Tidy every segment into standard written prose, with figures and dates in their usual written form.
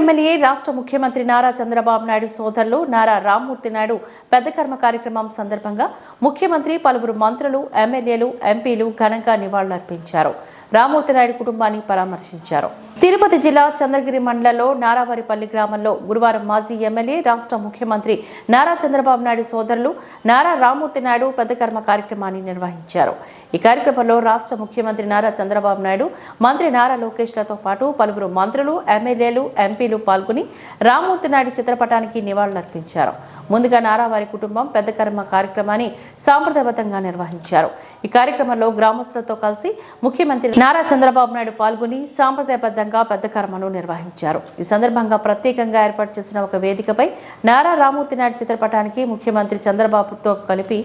MLA రాష్ట్ర ముఖ్యమంత్రి నారా చంద్రబాబు నాయుడు సోదరులు నారా రామ్మూర్తి నాయుడు పెద్ద కర్మ కార్యక్రమం సందర్భంగా ముఖ్యమంత్రి పలువురు మంత్రులు ఎమ్మెల్యేలు ఎంపీలు ఘనంగా నివాళులర్పించారు. రామ్మూర్తి నాయుడు కుటుంబాన్ని పరామర్శించారు. తిరుపతి జిల్లా చంద్రగిరి మండలంలో నారావారిపల్లి గ్రామంలో గురువారం మాజీ ఎమ్మెల్యే రాష్ట్ర ముఖ్యమంత్రి నారా చంద్రబాబు నాయుడు సోదరులు నారా రామ్మూర్తి నాయుడు పెద్ద కర్మ కార్యక్రమాన్ని నిర్వహించారు. ఈ కార్యక్రమంలో రాష్ట్ర ముఖ్యమంత్రి నారా చంద్రబాబు నాయుడు, మంత్రి నారా లోకేష్లతో పాటు పలువురు మంత్రులు, ఎమ్మెల్యేలు, ఎంపీలు పాల్గొని రామ్మూర్తి నాయుడు చిత్రపటానికి నివాళులర్పించారు. ముందుగా నారావారి కుటుంబం పెద్ద కర్మ కార్యక్రమాన్ని సాంప్రదాయబద్ధంగా నిర్వహించారు. ఈ కార్యక్రమంలో గ్రామస్తులతో కలిసి ముఖ్యమంత్రి నారా చంద్రబాబు నాయుడు పాల్గొని సాంప్రదాయబద్ధంగా పెద్ద కర్మను నిర్వహించారు. ఈ సందర్భంగా ప్రత్యేకంగా ఏర్పాటు చేసిన ఒక వేదికపై నారా రామ్మూర్తి నాయుడు చిత్రపటానికి ముఖ్యమంత్రి చంద్రబాబుతో కలిపి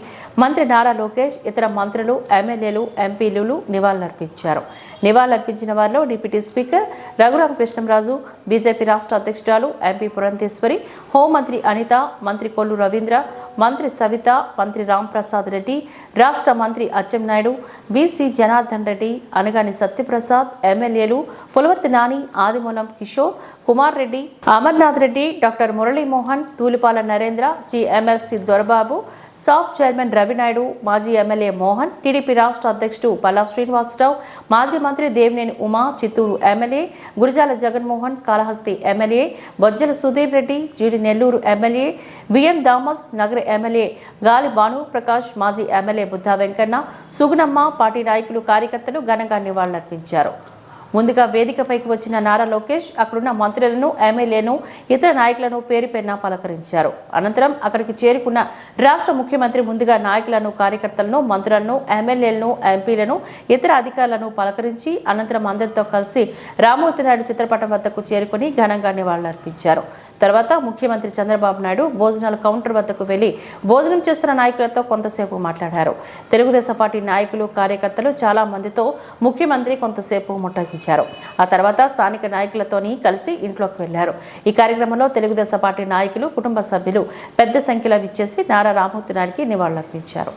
మంత్రి నారా లోకేష్, ఇతర మంత్రులు, ఎమ్మెల్యేలు, ఎంపీలు నివాళులర్పించారు. నివాళులర్పించిన వారిలో డిప్యూటీ స్పీకర్ రఘురామకృష్ణంరాజు, బీజేపీ రాష్ట్ర అధ్యక్షురాలు ఎంపీ పురంధేశ్వరి, హోంమంత్రి అనిత, మంత్రి కొల్లు రవీంద్ర, మంత్రి సవిత, మంత్రి రాంప్రసాద్ రెడ్డి, రాష్ట్ర మంత్రి అచ్చెన్నాయుడు, బీసీ జనార్దన్ రెడ్డి, అనగాని సత్యప్రసాద్, ఎమ్మెల్యేలు పులవర్తి నాని, ఆదిమూలం కిషోర్ కుమార్ రెడ్డి, అమర్నాథ్ రెడ్డి, డాక్టర్ మురళీమోహన్, తూలిపాల నరేంద్ర, జిఎంఎల్సి దొరబాబు, సాఫ్ చైర్మన్ రవినాయుడు, మాజీ ఎమ్మెల్యే మోహన్, టీడీపీ రాష్ట్ర అధ్యక్షుడు పల్లా శ్రీనివాసరావు, మాజీ మంత్రి దేవినేని ఉమా, చిత్తూరు ఎమ్మెల్యే గురిజాల జగన్మోహన్, కాళహస్తి ఎమ్మెల్యే బొజ్జల సుధీర్ రెడ్డి, జీడి నెల్లూరు ఎమ్మెల్యే బిఎం థామస్, నగర ఎమ్మెల్యే గాలి భానుప్రకాష్, మాజీ ఎమ్మెల్యే బుద్ధా వెంకన్న, సుగుణమ్మ, పార్టీ నాయకులు, కార్యకర్తలు ఘనంగా నివాళులర్పించారు. ముందుగా వేదికపైకి వచ్చిన నారా లోకేష్ అక్కడున్న మంత్రులను, ఎమ్మెల్యేను, ఇతర నాయకులను పేరు పేరున పలకరించారు. అనంతరం అక్కడికి చేరుకున్న రాష్ట్ర ముఖ్యమంత్రి ముందుగా నాయకులను, కార్యకర్తలను, మంత్రులను, ఎమ్మెల్యేలను, ఎంపీలను, ఇతర అధికారులను పలకరించి అనంతరం అందరితో కలిసి రామ్మూర్తి నాయుడు చిత్రపటం వద్దకు చేరుకుని ఘనంగా నివాళులర్పించారు. తర్వాత ముఖ్యమంత్రి చంద్రబాబు నాయుడు భోజనాల కౌంటర్ వద్దకు వెళ్లి భోజనం చేస్తున్న నాయకులతో కొంతసేపు మాట్లాడారు. తెలుగుదేశం పార్టీ నాయకులు, కార్యకర్తలు చాలా మందితో ముఖ్యమంత్రి కొంతసేపు ముట్టడించారు. ఆ తర్వాత స్థానిక నాయకులతోని కలిసి ఇంట్లోకి వెళ్లారు. ఈ కార్యక్రమంలో తెలుగుదేశం పార్టీ నాయకులు, కుటుంబ సభ్యులు పెద్ద సంఖ్యలో విచ్చేసి నారా రామ్మూర్తి నాయుడికి నివాళులర్పించారు.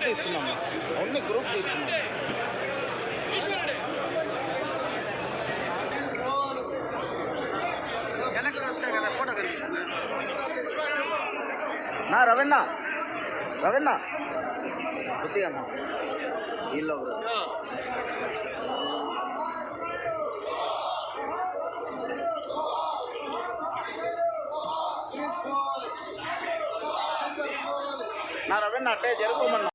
తీసుకున్నాం, ఓన్లీ గ్రూప్ తీసుకున్నాం. నా రవణ కొద్దిగా అన్న వీళ్ళు నా రవణ అట్టే జరుపుకోమన్నా.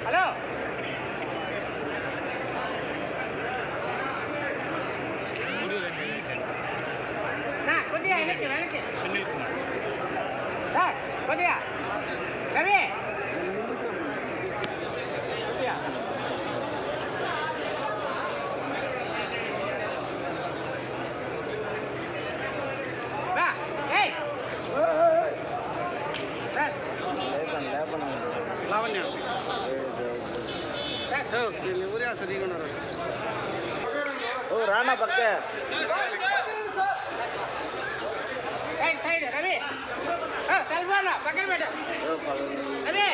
హలో కొద్దిగా వెనక్కి సునీల్ కుమార్ కొద్దిగా రవి కొద్దిగా లావణ్య ఊరే సరిగా ఉన్నారు. రానా పక్కే side side Ravi cell phone పక్కన పెట్టు రవి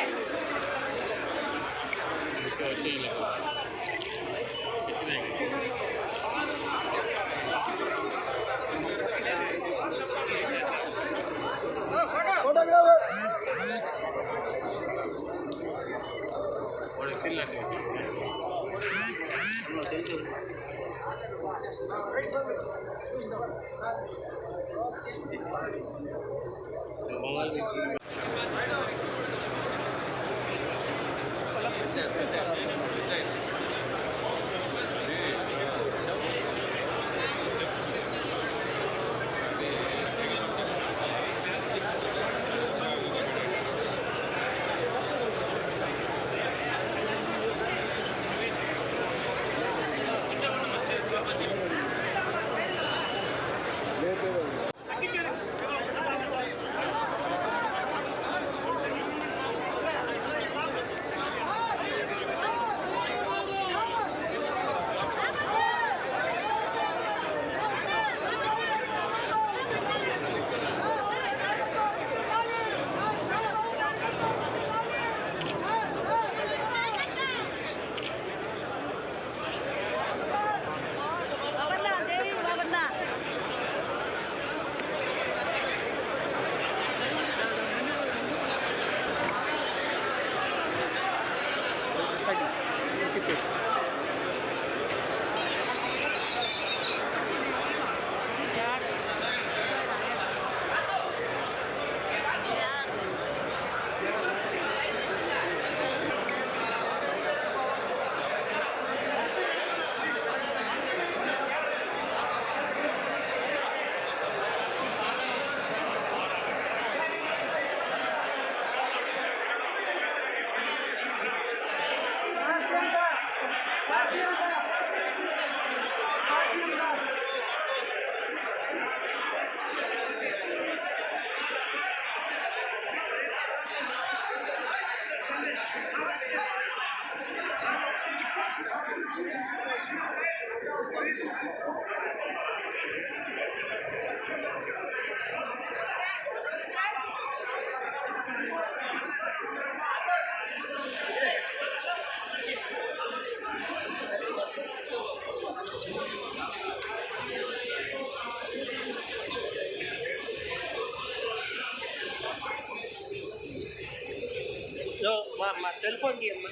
మా సెల్ ఫోన్ తీయమ్మా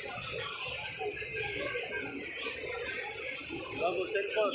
బాబు, సెల్ ఫోన్